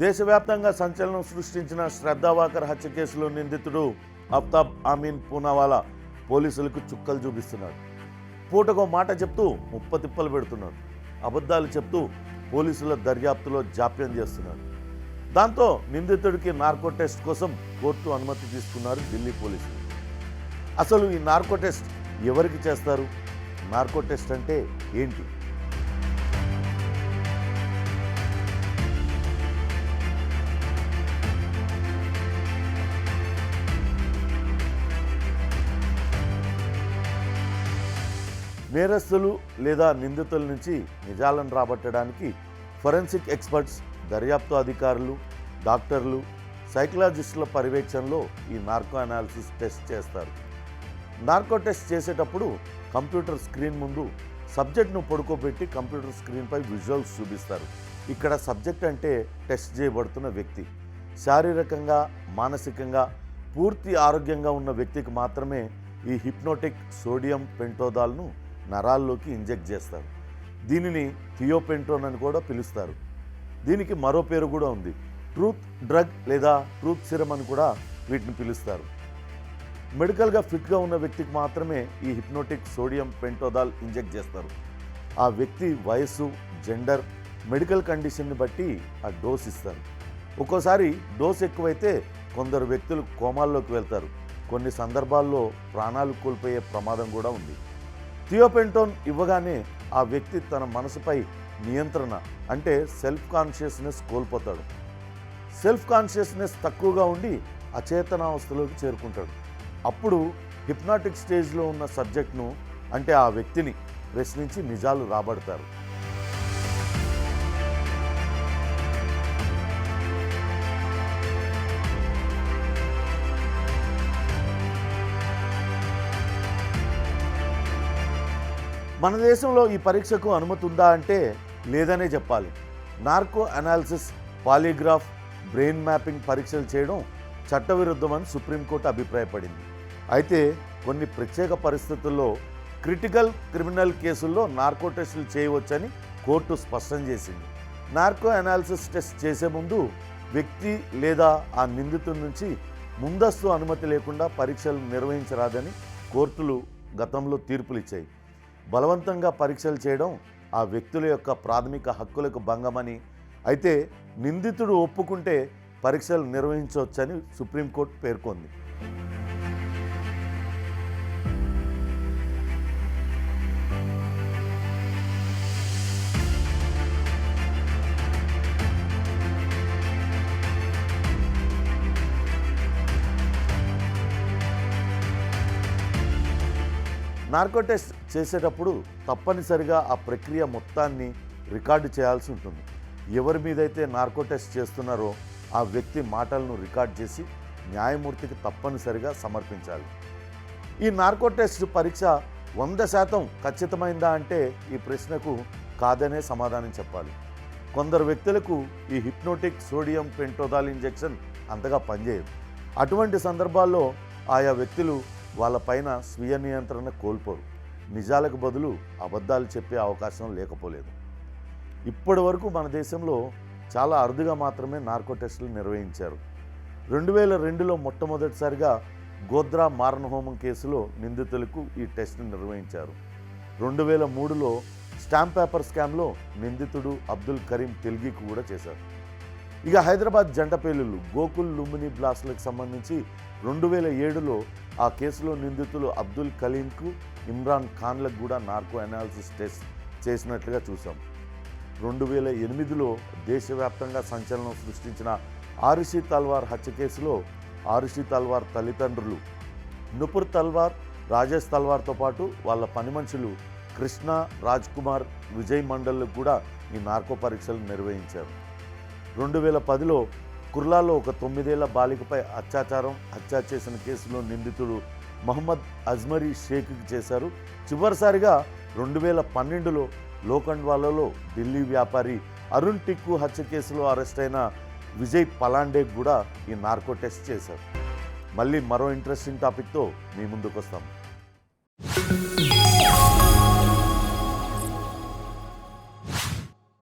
దేశవ్యాప్తంగా సంచలనం సృష్టించిన శ్రద్ధావాకర్ హత్య కేసులో నిందితుడు అఫ్తాబ్ అమీన్ పూనావాలా పోలీసులకు చుక్కలు చూపిస్తున్నాడు. పూటకో మాట చెప్తూ ముప్పతిప్పలు పెడుతున్నాడు. అబద్ధాలు చెప్తూ పోలీసుల దర్యాప్తులో జాప్యం చేస్తున్నాడు. దాంతో నిందితుడికి నార్కో టెస్ట్ కోసం కోర్టు అనుమతి తీసుకున్నారు ఢిల్లీ పోలీసులు. అసలు ఈ నార్కో టెస్ట్ ఎవరికి చేస్తారు? నార్కో టెస్ట్ అంటే ఏంటి? నేరస్తులు లేదా నిందితుల నుంచి నిజాలను రాబట్టడానికి ఫోరెన్సిక్ ఎక్స్పర్ట్స్, దర్యాప్తు అధికారులు, డాక్టర్లు, సైకలాజిస్టుల పర్యవేక్షణలో ఈ నార్కో అనాలిసిస్ టెస్ట్ చేస్తారు. నార్కో టెస్ట్ చేసేటప్పుడు కంప్యూటర్ స్క్రీన్ ముందు సబ్జెక్ట్ను పడుకోబెట్టి కంప్యూటర్ స్క్రీన్పై విజువల్స్ చూపిస్తారు. ఇక్కడ సబ్జెక్ట్ అంటే టెస్ట్ చేయబడుతున్న వ్యక్తి. శారీరకంగా, మానసికంగా పూర్తి ఆరోగ్యంగా ఉన్న వ్యక్తికి మాత్రమే ఈ హిప్నోటిక్ సోడియం పెంటోదాల్ను నరాల్లోకి ఇంజెక్ట్ చేస్తారు. దీనిని థియోపెంటోన్ అని కూడా పిలుస్తారు. దీనికి మరో పేరు కూడా ఉంది. ట్రూత్ డ్రగ్ లేదా ట్రూత్ సిరమ్ అని కూడా వీటిని పిలుస్తారు. మెడికల్గా ఫిట్గా ఉన్న వ్యక్తికి మాత్రమే ఈ హిప్నోటిక్ సోడియం పెంటోదాల్ ఇంజెక్ట్ చేస్తారు. ఆ వ్యక్తి వయస్సు, జెండర్, మెడికల్ కండిషన్ని బట్టి ఆ డోస్ ఇస్తారు. ఒక్కోసారి డోస్ ఎక్కువైతే కొందరు వ్యక్తులు కోమాల్లోకి వెళ్తారు. కొన్ని సందర్భాల్లో ప్రాణాలు కోల్పోయే ప్రమాదం కూడా ఉంది. థియోపెంటోన్ ఇవ్వగానే ఆ వ్యక్తి తన మనసుపై నియంత్రణ అంటే సెల్ఫ్ కాన్షియస్నెస్ కోల్పోతాడు. సెల్ఫ్ కాన్షియస్నెస్ తక్కువగా ఉండి అచేతనావస్థలోకి చేరుకుంటాడు. అప్పుడు హిప్నాటిక్ స్టేజ్లో ఉన్న సబ్జెక్ట్ను అంటే ఆ వ్యక్తిని ప్రశ్నించి నిజాలు రాబడతారు. మన దేశంలో ఈ పరీక్షకు అనుమతి ఉందా అంటే లేదనే చెప్పాలి. Narco analysis, polygraph, brain mapping పరీక్షలు చేయడం చట్టవిరుద్ధమని సుప్రీంకోర్టు అభిప్రాయపడింది. అయితే కొన్ని ప్రత్యేక పరిస్థితుల్లో క్రిటికల్ క్రిమినల్ కేసుల్లో నార్కో టెస్టులు చేయవచ్చని కోర్టు స్పష్టం చేసింది. నార్కో అనాలిసిస్ టెస్ట్ చేసే ముందు వ్యక్తి లేదా ఆ నిందితుడి నుంచి ముందస్తు అనుమతి లేకుండా పరీక్షలు నిర్వహించరాదని కోర్టులు గతంలో తీర్పులు ఇచ్చాయి. బలవంతంగా పరీక్షలు చేయడం ఆ వ్యక్తుల యొక్క ప్రాథమిక హక్కులకు భంగమని, అయితే నిందితుడు ఒప్పుకుంటే పరీక్షలు నిర్వహించవచ్చని సుప్రీంకోర్టు పేర్కొంది. నార్కో టెస్ట్ చేసేటప్పుడు తప్పనిసరిగా ఆ ప్రక్రియ మొత్తాన్ని రికార్డు చేయాల్సి ఉంటుంది. ఎవరి మీదైతే నార్కో టెస్ట్ చేస్తున్నారో ఆ వ్యక్తి మాటలను రికార్డ్ చేసి న్యాయమూర్తికి తప్పనిసరిగా సమర్పించాలి. ఈ నార్కో టెస్ట్ పరీక్ష 100% ఖచ్చితమైందా అంటే ఈ ప్రశ్నకు కాదనే సమాధానం చెప్పాలి. కొందరు వ్యక్తులకు ఈ హిప్నోటిక్ సోడియం పెంటోదాల్ ఇంజెక్షన్ అంతగా పనిచేయదు. అటువంటి సందర్భాల్లో ఆయా వ్యక్తులు వాళ్ళపైన స్వీయ నియంత్రణ కోల్పోరు. నిజాలకు బదులు అబద్ధాలు చెప్పే అవకాశం లేకపోలేదు. ఇప్పటి వరకు మన దేశంలో చాలా అరుదుగా మాత్రమే నార్కో టెస్టులు నిర్వహించారు. 2002లో మొట్టమొదటిసారిగా గోద్రా మారణహోమం కేసులో నిందితులకు ఈ టెస్ట్ను నిర్వహించారు. 2003లో స్టాంప్ పేపర్ స్కామ్లో నిందితుడు అబ్దుల్ కరీం తెల్గీకి కూడా చేశారు. ఇక హైదరాబాద్ జంట పేలుళ్లు, గోకుల్ లుంబిని బ్లాస్ట్లకు సంబంధించి 2007లో ఆ కేసులో నిందితులు అబ్దుల్ కలీంకు, ఇమ్రాన్ ఖాన్లకు కూడా నార్కో అనాలిసిస్ టెస్ట్ చేసినట్లుగా చూసాం. 2008లో దేశవ్యాప్తంగా సంచలనం సృష్టించిన ఆరుషి తల్వార్ హత్య కేసులో ఆరుషి తల్వార్ తల్లిదండ్రులు నుపుర్ తల్వార్, రాజేష్ తల్వార్తో పాటు వాళ్ళ పని మనుషులు కృష్ణ, రాజ్ కుమార్, విజయ్ మండల్కు కూడా ఈ నార్కో పరీక్షలు నిర్వహించారు. 2010లో కుర్లాలో ఒక 9 ఏళ్ల బాలికపై హత్య చేసిన కేసులో నిందితుడు మహమ్మద్ అజ్మరీ షేక్కి చేశారు. చివరిసారిగా 2012లో లోఖండ్వాలలో ఢిల్లీ వ్యాపారి అరుణ్ టిక్కు హత్య కేసులో అరెస్ట్ అయిన విజయ్ పలాండేకి కూడా ఈ నార్కో టెస్ట్ చేశారు. మళ్ళీ మరో ఇంట్రెస్టింగ్ టాపిక్తో మీ ముందుకు వస్తాం.